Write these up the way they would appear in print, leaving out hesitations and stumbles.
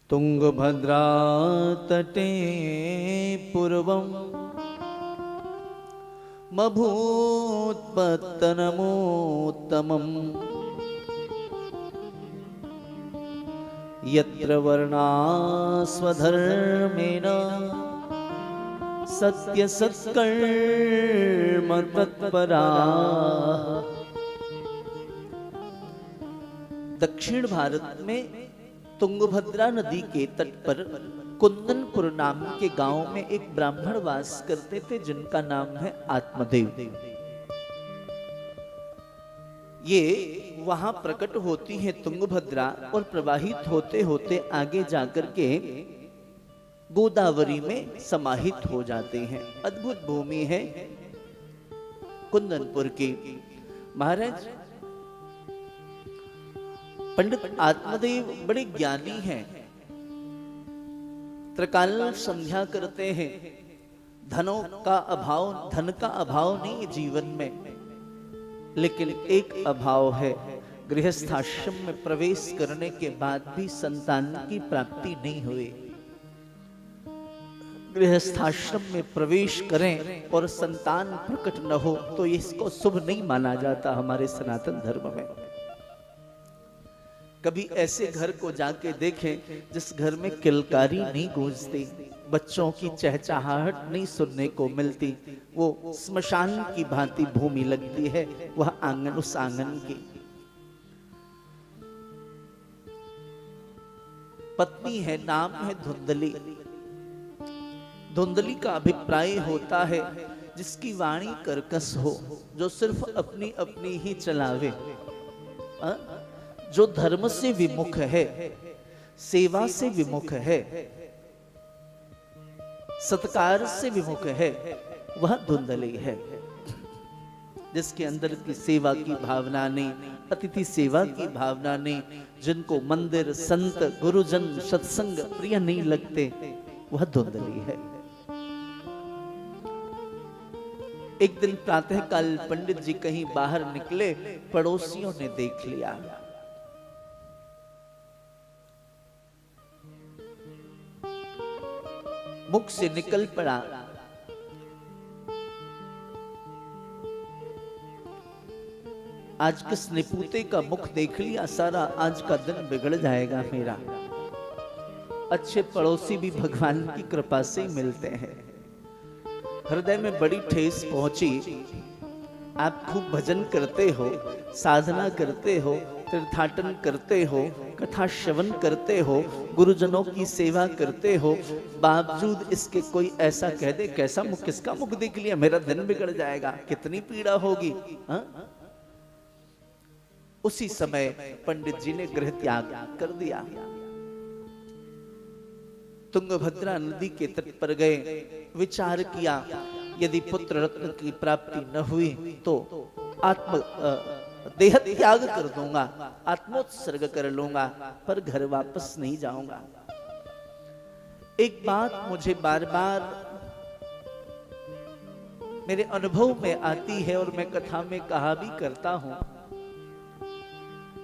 तुंगभद्रा तटे पूर्वं मभूत्पत्तनमोत्तमम् यत्र वर्णा स्वधर्मेण सत्य सत्कर्म तत्परा। दक्षिण भारत में तुंगभद्रा नदी के तट पर कुंदनपुर नाम के गांव में एक ब्राह्मण वास करते थे जिनका नाम है आत्मदेव। ये वहां प्रकट होती है तुंगभद्रा और प्रवाहित होते होते आगे जाकर के गोदावरी में समाहित हो जाते हैं। अद्भुत भूमि है कुंदनपुर की। महाराज पंडित आत्मदेव बड़े ज्ञानी हैं। त्रिकाल संध्या करते हैं। धन का अभाव नहीं है जीवन में, लेकिन एक अभाव है, गृहस्थाश्रम में प्रवेश करने के बाद भी संतान की प्राप्ति नहीं हुई। गृहस्थाश्रम में प्रवेश करें और संतान प्रकट न हो तो इसको शुभ नहीं माना जाता हमारे सनातन धर्म में। कभी ऐसे घर को जाके देखें जिस घर में किलकारी नहीं गूंजती, बच्चों की चहचहाहट नहीं सुनने को मिलती, वो स्मशान की भांति भूमि लगती है वह आंगन, उस आंगन की। पत्नी है, नाम है धुंधली। धुंधली का अभिप्राय होता है जिसकी वाणी कर्कश हो, जो सिर्फ अपनी अपनी ही चलावे, जो धर्म से विमुख है, सेवा से विमुख है, सत्कार से विमुख है, वह धुंधली है। जिसके अंदर की सेवा की भावना नहीं, अतिथि सेवा की भावना नहीं, जिनको मंदिर, संत, गुरुजन, सत्संग प्रिय नहीं लगते, वह धुंधली है। एक दिन प्रातःकाल पंडित जी कहीं बाहर निकले, पड़ोसियों ने देख लिया। मुख से निकल पड़ा, आज किस निपुते का मुख देख लिया, सारा आज का दिन बिगड़ जाएगा मेरा। अच्छे पड़ोसी भी भगवान की कृपा से मिलते हैं। हृदय में बड़ी ठेस पहुंची। आप खूब भजन करते हो, साधना करते हो, तीर्थाटन करते हो, कथा श्रवण करते हो, गुरुजनों की सेवा करते हो, बावजूद इसके कोई ऐसा कह दे कैसा मुख, किसका मुख देख लिया, मेरा दिन बिगड़ जाएगा, कितनी पीड़ा होगी। उसी समय पंडित जी ने गृह त्याग कर दिया। तुंगभद्रा नदी के तट पर गए, विचार किया यदि पुत्र रत्न की प्राप्ति न हुई तो देह त्याग कर दूंगा, आत्मोत्सर्ग कर लूंगा, पर घर वापस नहीं जाऊंगा। एक बात मुझे बार बार मेरे अनुभव में आती है और मैं कथा में कहा भी करता हूं,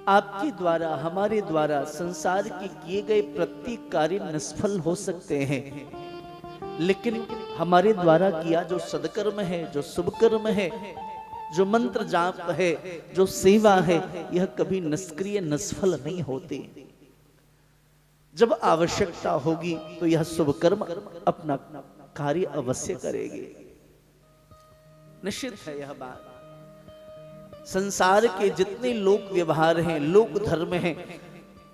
आपके द्वारा, हमारे द्वारा संसार के किए गए प्रत्येक कार्य निष्फल हो सकते हैं, लेकिन हमारे द्वारा किया जो सदकर्म है, जो शुभ कर्म है, जो मंत्र जाप है, जो सेवा है, यह कभी निष्क्रिय निष्फल नहीं होती। जब आवश्यकता होगी तो यह शुभ कर्म अपना कार्य अवश्य करेगी। निश्चित है यह बात। संसार के जितने लोक व्यवहार हैं, लोक धर्म हैं,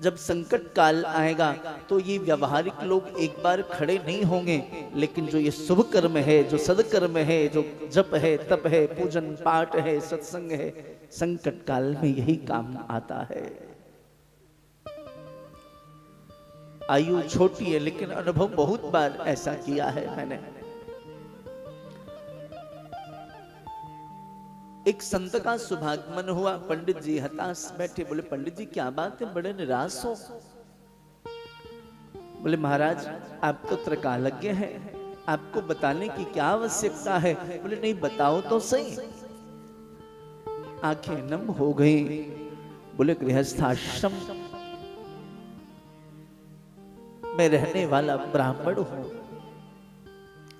जब संकट काल आएगा तो ये व्यवहारिक लोग एक बार खड़े नहीं होंगे, लेकिन जो ये शुभ कर्म है, जो सदकर्म है, जो जप है, तप है, पूजन पाठ है, सत्संग है, संकट काल में यही काम आता है। आयु छोटी है लेकिन अनुभव बहुत बार ऐसा किया है मैंने। एक संत का सुभागमन हुआ, पंडित जी हताश बैठे, बोले पंडित जी क्या बात है, बड़े निराश हो? बोले महाराज आप तो त्रिकालज्ञ हैं, आपको बताने की क्या आवश्यकता है? बोले नहीं बताओ तो सही। आंखें नम हो गई। बोले गृहस्थाश्रम मैं रहने वाला ब्राह्मण हूं,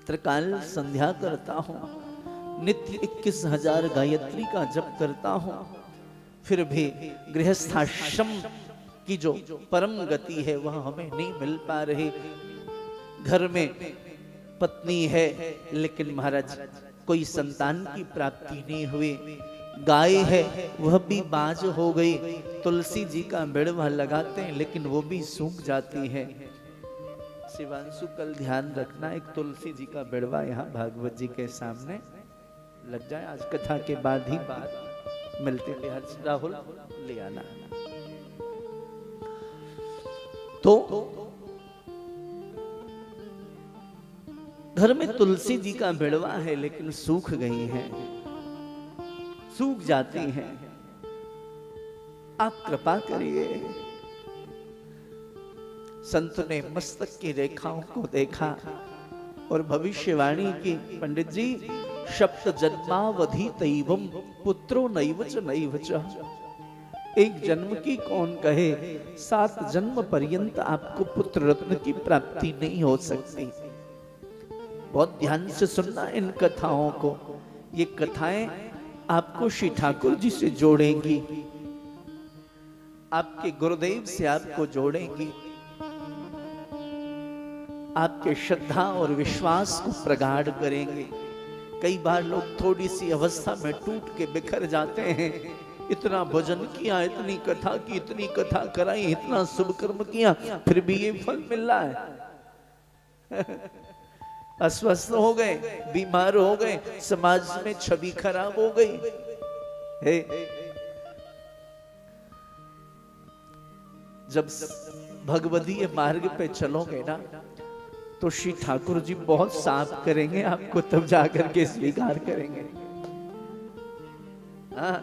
त्रिकाल संध्या करता हूं, नित्य 21,000 गायत्री का जप करता हूं, फिर भी गृहस्थाश्रम की जो परम गति है वह हमें नहीं मिल पा रही। घर में पत्नी है लेकिन महाराज कोई संतान की प्राप्ति नहीं हुई, गाय है वह भी बाज हो गई, तुलसी जी का बिड़वा लगाते हैं लेकिन वो भी सूख जाती है। शिवांशु कल ध्यान रखना, एक तुलसी जी का बिड़वा यहाँ भागवत जी के सामने लग जाए, आज कथा के बाद ही बात मिलते हैं। राहुल ले आना। तो घर में तुलसी जी का बिड़वा है लेकिन सूख गई हैं, सूख जाती हैं। आप कृपा करिए। संत ने मस्तक की रेखाओं को देखा और भविष्यवाणी की, पंडित जी सप्त जन्मावधि तैवम पुत्रो नैव च नैव च, एक जन्म की कौन कहे 7 जन्म पर्यंत आपको पुत्र रत्न की प्राप्ति नहीं हो सकती। बहुत ध्यान से सुनना इन कथाओं को, ये कथाएं आपको श्री ठाकुर जी से जोड़ेंगी, आपके गुरुदेव से आपको जोड़ेंगी, आपके श्रद्धा और विश्वास को प्रगाढ़ करेंगे। कई बार लोग थोड़ी सी अवस्था में टूट के बिखर जाते हैं, इतना भजन किया, इतनी कथा की, इतनी कथा कराई, इतना शुभ कर्म किया, फिर भी ये फल मिल रहा है। अस्वस्थ हो गए, बीमार हो गए, समाज में छवि खराब हो गई। जब भगवदीय मार्ग पे चलोगे ना तो श्री ठाकुर जी बहुत साफ करेंगे आपको, तब जाकर के स्वीकार करेंगे। हाँ,